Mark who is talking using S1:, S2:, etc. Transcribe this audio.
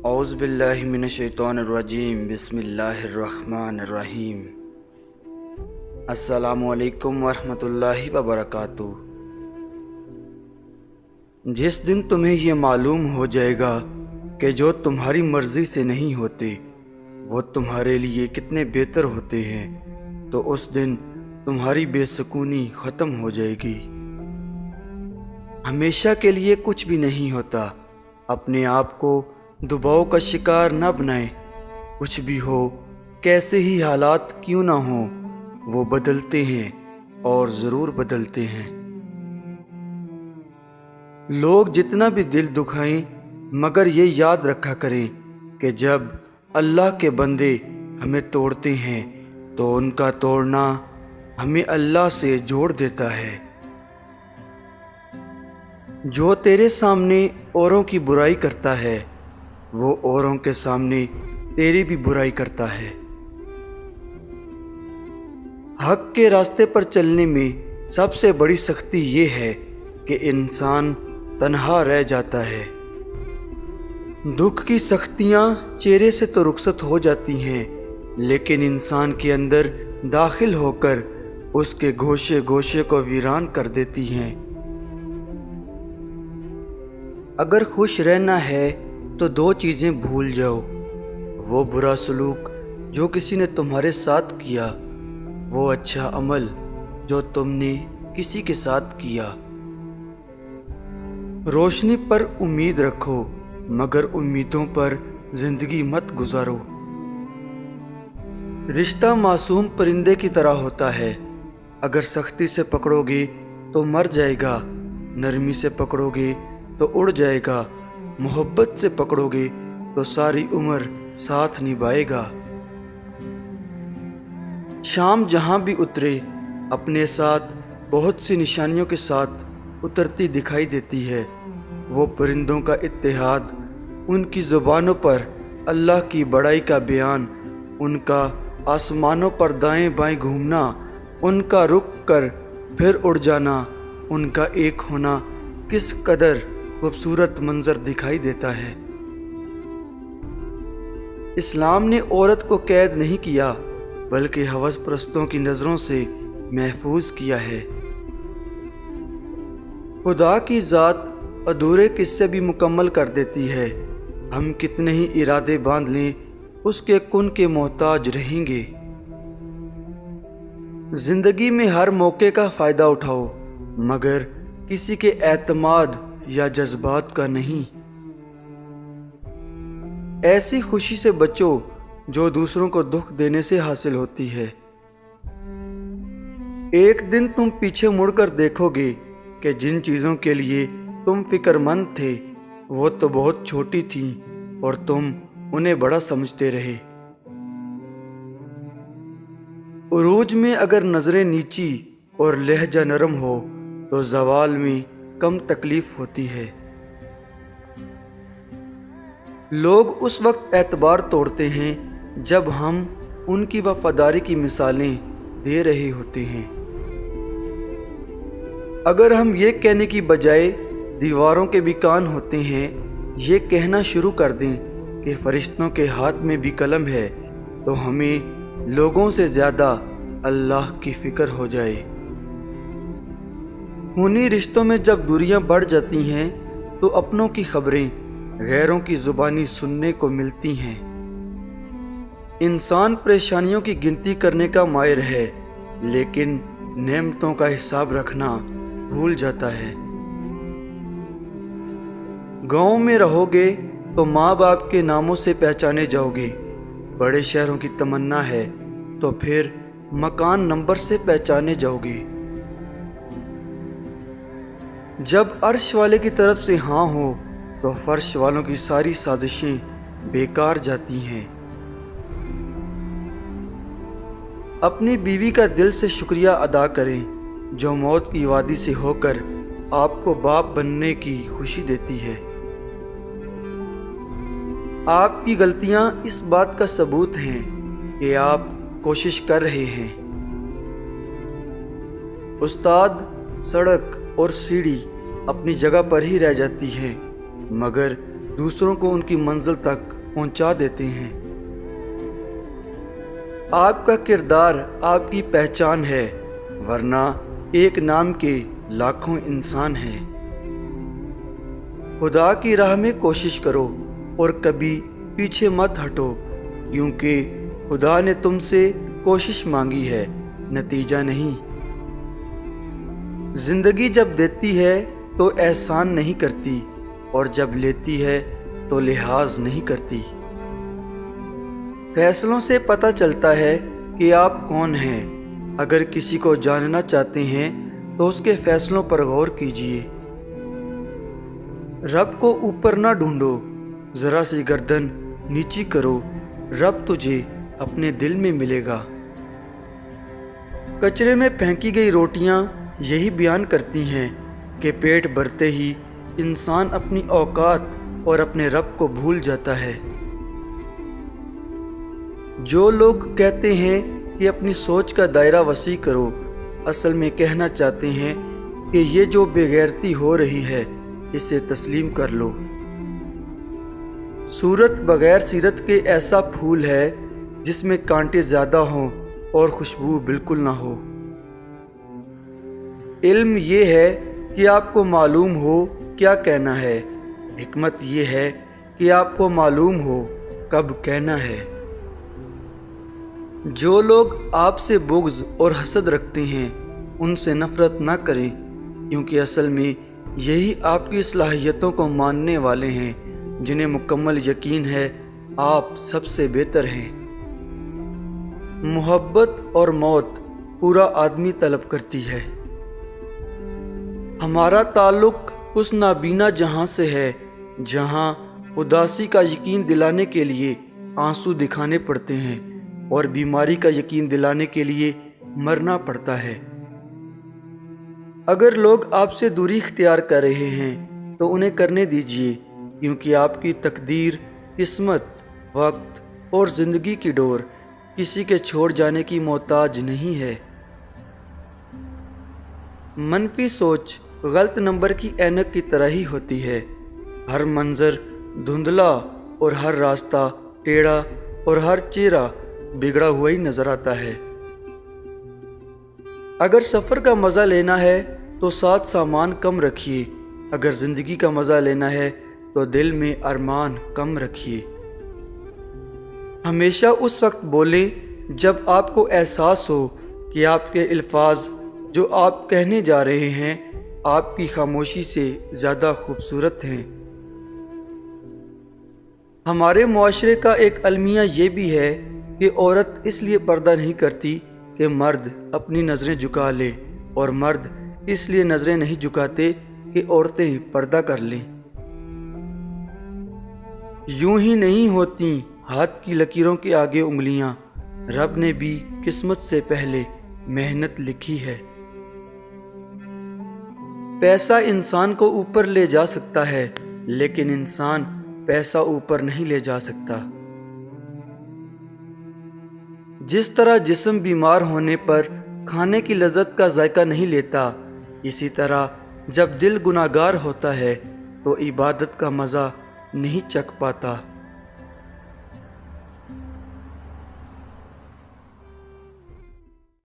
S1: اعوذ باللہ من الشیطان الرجیم، بسم اللہ الرحمن الرحیم۔ السلام علیکم ورحمۃ اللہ وبرکاتہ۔ جس دن تمہیں یہ معلوم ہو جائے گا کہ جو تمہاری مرضی سے نہیں ہوتے وہ تمہارے لیے کتنے بہتر ہوتے ہیں، تو اس دن تمہاری بے سکونی ختم ہو جائے گی۔ ہمیشہ کے لیے کچھ بھی نہیں ہوتا، اپنے آپ کو دباؤ کا شکار نہ بنائیں۔ کچھ بھی ہو، کیسے ہی حالات کیوں نہ ہوں، وہ بدلتے ہیں اور ضرور بدلتے ہیں۔ لوگ جتنا بھی دل دکھائیں، مگر یہ یاد رکھا کریں کہ جب اللہ کے بندے ہمیں توڑتے ہیں تو ان کا توڑنا ہمیں اللہ سے جوڑ دیتا ہے۔ جو تیرے سامنے اوروں کی برائی کرتا ہے وہ اوروں کے سامنے تیری بھی برائی کرتا ہے۔ حق کے راستے پر چلنے میں سب سے بڑی سختی یہ ہے کہ انسان تنہا رہ جاتا ہے۔ دکھ کی سختیاں چہرے سے تو رخصت ہو جاتی ہیں، لیکن انسان کے اندر داخل ہو کر اس کے گوشے گوشے کو ویران کر دیتی ہیں۔ اگر خوش رہنا ہے تو دو چیزیں بھول جاؤ، وہ برا سلوک جو کسی نے تمہارے ساتھ کیا، وہ اچھا عمل جو تم نے کسی کے ساتھ کیا۔ روشنی پر امید رکھو، مگر امیدوں پر زندگی مت گزارو۔ رشتہ معصوم پرندے کی طرح ہوتا ہے، اگر سختی سے پکڑو گے تو مر جائے گا، نرمی سے پکڑو گے تو اڑ جائے گا، محبت سے پکڑو گے تو ساری عمر ساتھ نبھائے گا۔ شام جہاں بھی اترے اپنے ساتھ بہت سی نشانیوں کے ساتھ اترتی دکھائی دیتی ہے۔ وہ پرندوں کا اتحاد، ان کی زبانوں پر اللہ کی بڑائی کا بیان، ان کا آسمانوں پر دائیں بائیں گھومنا، ان کا رک کر پھر اڑ جانا، ان کا ایک ہونا کس قدر خوبصورت منظر دکھائی دیتا ہے۔ اسلام نے عورت کو قید نہیں کیا، بلکہ ہوس پرستوں کی نظروں سے محفوظ کیا ہے۔ خدا کی ذات ادھورے قصے بھی مکمل کر دیتی ہے۔ ہم کتنے ہی ارادے باندھ لیں، اس کے کن کے محتاج رہیں گے۔ زندگی میں ہر موقع کا فائدہ اٹھاؤ، مگر کسی کے اعتماد یا جذبات کا نہیں۔ ایسی خوشی سے بچو جو دوسروں کو دکھ دینے سے حاصل ہوتی ہے۔ ایک دن تم پیچھے مڑ کر دیکھو گے کہ جن چیزوں کے لیے تم فکر مند تھے وہ تو بہت چھوٹی تھیں اور تم انہیں بڑا سمجھتے رہے۔ عروج میں اگر نظریں نیچی اور لہجہ نرم ہو تو زوال میں کم تکلیف ہوتی ہے۔ لوگ اس وقت اعتبار توڑتے ہیں جب ہم ان کی وفاداری کی مثالیں دے رہے ہوتے ہیں۔ اگر ہم یہ کہنے کی بجائے دیواروں کے بھی کان ہوتے ہیں، یہ کہنا شروع کر دیں کہ فرشتوں کے ہاتھ میں بھی قلم ہے، تو ہمیں لوگوں سے زیادہ اللہ کی فکر ہو جائے۔ خونی رشتوں میں جب دوریاں بڑھ جاتی ہیں تو اپنوں کی خبریں غیروں کی زبانی سننے کو ملتی ہیں۔ انسان پریشانیوں کی گنتی کرنے کا ماہر ہے، لیکن نعمتوں کا حساب رکھنا بھول جاتا ہے۔ گاؤں میں رہو گے تو ماں باپ کے ناموں سے پہچانے جاؤ گے، بڑے شہروں کی تمنا ہے تو پھر مکان نمبر سے پہچانے جاؤ گے۔ جب عرش والے کی طرف سے ہاں ہو تو فرش والوں کی ساری سازشیں بیکار جاتی ہیں۔ اپنی بیوی کا دل سے شکریہ ادا کریں جو موت کی وادی سے ہو کر آپ کو باپ بننے کی خوشی دیتی ہے۔ آپ کی غلطیاں اس بات کا ثبوت ہیں کہ آپ کوشش کر رہے ہیں۔ استاد، سڑک اور سیڑھی اپنی جگہ پر ہی رہ جاتی ہیں، مگر دوسروں کو ان کی منزل تک پہنچا دیتے ہیں۔ آپ کا کردار آپ کی پہچان ہے، ورنہ ایک نام کے لاکھوں انسان ہیں۔ خدا کی راہ میں کوشش کرو اور کبھی پیچھے مت ہٹو، کیونکہ خدا نے تم سے کوشش مانگی ہے، نتیجہ نہیں۔ زندگی جب دیتی ہے تو احسان نہیں کرتی، اور جب لیتی ہے تو لحاظ نہیں کرتی۔ فیصلوں سے پتہ چلتا ہے کہ آپ کون ہیں۔ اگر کسی کو جاننا چاہتے ہیں تو اس کے فیصلوں پر غور کیجیے۔ رب کو اوپر نہ ڈھونڈو، ذرا سی گردن نیچی کرو، رب تجھے اپنے دل میں ملے گا۔ کچرے میں پھینکی گئی روٹیاں یہی بیان کرتی ہیں کہ پیٹ بھرتے ہی انسان اپنی اوقات اور اپنے رب کو بھول جاتا ہے۔ جو لوگ کہتے ہیں کہ اپنی سوچ کا دائرہ وسیع کرو، اصل میں کہنا چاہتے ہیں کہ یہ جو بے غیرتی ہو رہی ہے اسے تسلیم کر لو۔ صورت بغیر سیرت کے ایسا پھول ہے جس میں کانٹے زیادہ ہوں اور خوشبو بالکل نہ ہو۔ علم یہ ہے کہ آپ کو معلوم ہو کیا کہنا ہے، حکمت یہ ہے کہ آپ کو معلوم ہو کب کہنا ہے۔ جو لوگ آپ سے بغض اور حسد رکھتے ہیں ان سے نفرت نہ کریں، کیونکہ اصل میں یہی آپ کی صلاحیتوں کو ماننے والے ہیں جنہیں مکمل یقین ہے آپ سب سے بہتر ہیں۔ محبت اور موت پورا آدمی طلب کرتی ہے۔ ہمارا تعلق اس نابینا جہاں سے ہے جہاں اداسی کا یقین دلانے کے لیے آنسو دکھانے پڑتے ہیں اور بیماری کا یقین دلانے کے لیے مرنا پڑتا ہے۔ اگر لوگ آپ سے دوری اختیار کر رہے ہیں تو انہیں کرنے دیجیے، کیونکہ آپ کی تقدیر، قسمت، وقت اور زندگی کی ڈور کسی کے چھوڑ جانے کی محتاج نہیں ہے۔ منفی سوچ غلط نمبر کی اینک کی طرح ہی ہوتی ہے۔ ہر منظر دھندلا اور ہر راستہ ٹیڑھا اور ہر چہرہ بگڑا ہوا ہی نظر آتا ہے۔ اگر سفر کا مزہ لینا ہے تو ساتھ سامان کم رکھیے، اگر زندگی کا مزہ لینا ہے تو دل میں ارمان کم رکھیے۔ ہمیشہ اس وقت بولیں جب آپ کو احساس ہو کہ آپ کے الفاظ جو آپ کہنے جا رہے ہیں آپ کی خاموشی سے زیادہ خوبصورت ہیں۔ ہمارے معاشرے کا ایک المیہ یہ بھی ہے کہ عورت اس لیے پردہ نہیں کرتی کہ مرد اپنی نظریں جھکا لے، اور مرد اس لیے نظریں نہیں جھکاتے کہ عورتیں پردہ کر لیں۔ یوں ہی نہیں ہوتی ہاتھ کی لکیروں کے آگے انگلیاں، رب نے بھی قسمت سے پہلے محنت لکھی ہے۔ پیسہ انسان کو اوپر لے جا سکتا ہے، لیکن انسان پیسہ اوپر نہیں لے جا سکتا۔ جس طرح جسم بیمار ہونے پر کھانے کی لذت کا ذائقہ نہیں لیتا، اسی طرح جب دل گناہگار ہوتا ہے تو عبادت کا مزہ نہیں چکھ پاتا۔